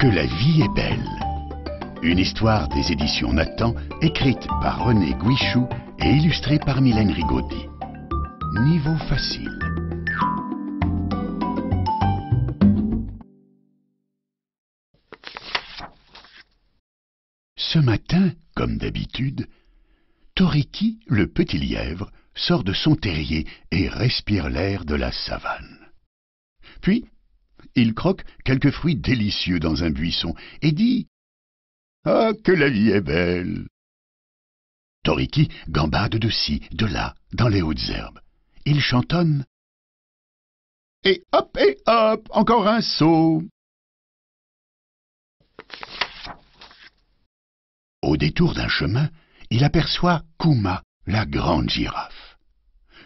que la vie est belle. Une histoire des éditions Nathan, écrite par René Guichou et illustrée par Mylène Rigaudy. Niveau facile. Ce matin, comme d'habitude, Toriki, le petit lièvre, sort de son terrier et respire l'air de la savane. Puis, il croque quelques fruits délicieux dans un buisson et dit « Ah, que la vie est belle !» Toriki gambade de ci, de là, dans les hautes herbes. Il chantonne « Et hop, encore un saut !» Au détour d'un chemin, il aperçoit Kuma, la grande girafe.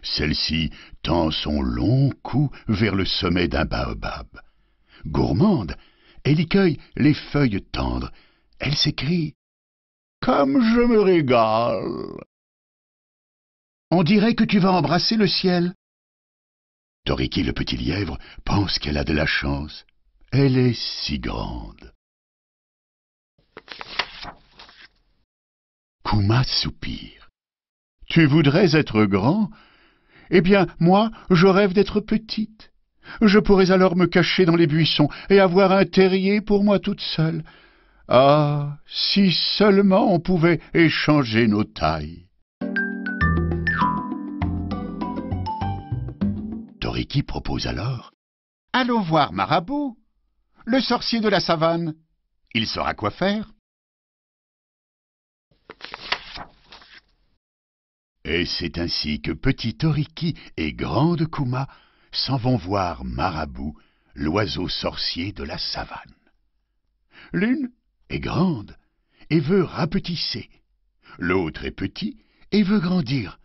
Celle-ci tend son long cou vers le sommet d'un baobab. Gourmande, elle y cueille les feuilles tendres. Elle s'écrie « Comme je me régale !» On dirait que tu vas embrasser le ciel. Toriki le petit lièvre pense qu'elle a de la chance. Elle est si grande. Kuma soupire. « Tu voudrais être grand ? Eh bien, moi, je rêve d'être petite. Je pourrais alors me cacher dans les buissons et avoir un terrier pour moi toute seule. Ah, si seulement on pouvait échanger nos tailles. » Toriki propose alors « Allons voir Marabout, le sorcier de la savane. Il saura quoi faire. » Et c'est ainsi que petit Toriki et grande Kuma s'en vont voir Marabout, l'oiseau sorcier de la savane. L'une est grande et veut rapetisser. L'autre est petit et veut grandir.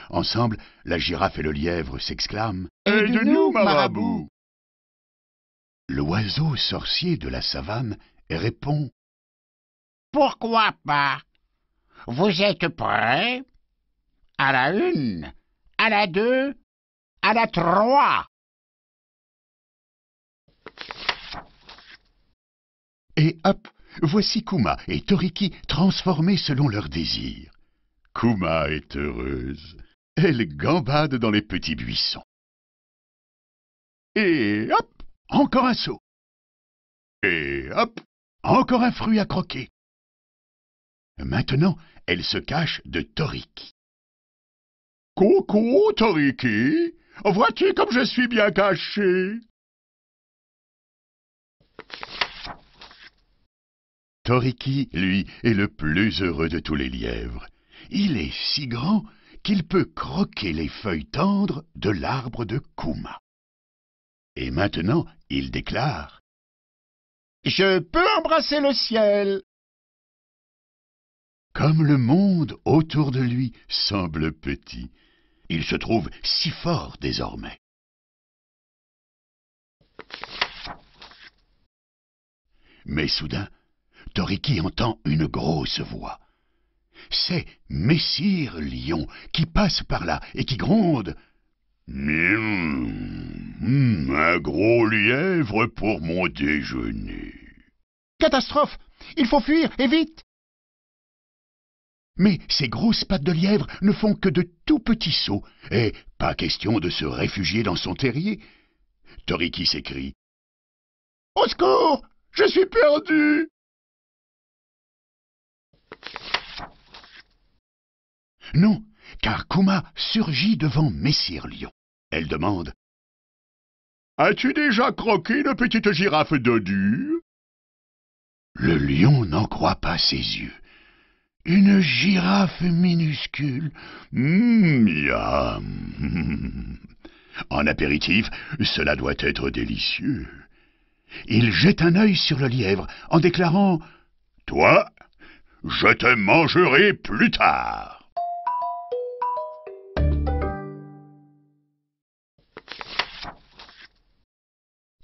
Ensemble, la girafe et le lièvre s'exclament « Aide-nous, Marabout !» L'oiseau sorcier de la savane répond « Pourquoi pas? Vous êtes prêts? À la 1, à la 2, à la 3. » Et hop, voici Kuma et Toriki transformés selon leurs désirs. Kuma est heureuse. Elle gambade dans les petits buissons. Et hop, encore un saut. Et hop, encore un fruit à croquer. Maintenant, elle se cache de Toriki. « Coucou, Toriki, vois-tu comme je suis bien caché ?» Toriki, lui, est le plus heureux de tous les lièvres. Il est si grand qu'il peut croquer les feuilles tendres de l'arbre de Kuma. Et maintenant, il déclare « Je peux embrasser le ciel !» Comme le monde autour de lui semble petit, il se trouve si fort désormais. Mais soudain, Toriki entend une grosse voix. C'est Messire Lion qui passe par là et qui gronde « Un gros lièvre pour mon déjeuner. » Catastrophe! Il faut fuir, et vite! Mais ces grosses pattes de lièvre ne font que de tout petits sauts, et pas question de se réfugier dans son terrier. Toriki s'écrie « Au secours! Je suis perdu !» Non, car Kuma surgit devant Messire Lion. Elle demande « As-tu déjà croqué une petite girafe dodue ?» Le lion n'en croit pas ses yeux. Une girafe minuscule. Miam. En apéritif, cela doit être délicieux. Il jette un œil sur le lièvre en déclarant « Toi, je te mangerai plus tard. »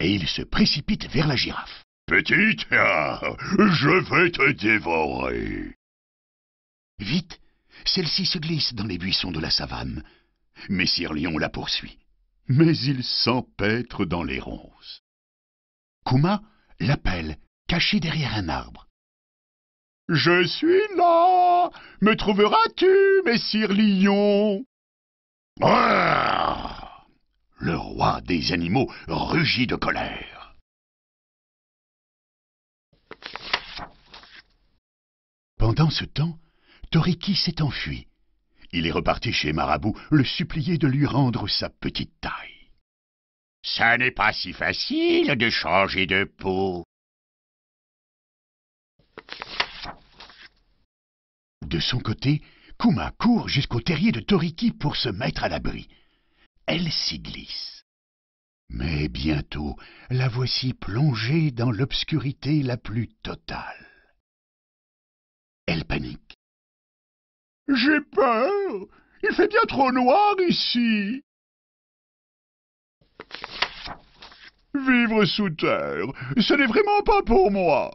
Et il se précipite vers la girafe. « Petite, je vais te dévorer. » Vite, celle-ci se glisse dans les buissons de la savane. Messire Lion la poursuit, mais il s'empêtre dans les ronces. Kuma l'appelle caché derrière un arbre. « Je suis là! Me trouveras-tu, messire lion ?» Le roi des animaux rugit de colère. Pendant ce temps, Toriki s'est enfui. Il est reparti chez Marabout le supplier de lui rendre sa petite taille. « Ça n'est pas si facile de changer de peau. » De son côté, Kuma court jusqu'au terrier de Toriki pour se mettre à l'abri. Elle s'y glisse. Mais bientôt, la voici plongée dans l'obscurité la plus totale. Elle panique. « J'ai peur! Il fait bien trop noir ici! » Vivre sous terre, ce n'est vraiment pas pour moi!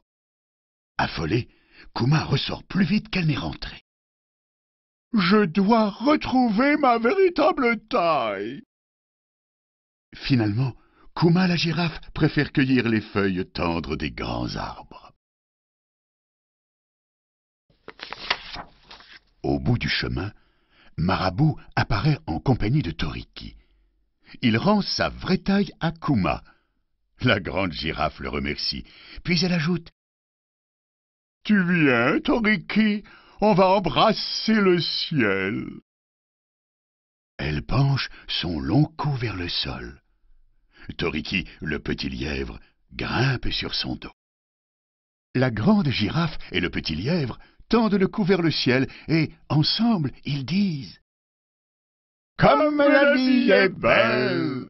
Affolée, Kuma ressort plus vite qu'elle n'est rentrée. « Je dois retrouver ma véritable taille !» Finalement, Kuma la girafe préfère cueillir les feuilles tendres des grands arbres. Au bout du chemin, Marabout apparaît en compagnie de Toriki. Il rend sa vraie taille à Kuma. La grande girafe le remercie, puis elle ajoute « Tu viens, Toriki, on va embrasser le ciel. » Elle penche son long cou vers le sol. Toriki, le petit lièvre, grimpe sur son dos. La grande girafe et le petit lièvre tendent le cou vers le ciel et, ensemble, ils disent « Comme la vie est belle !»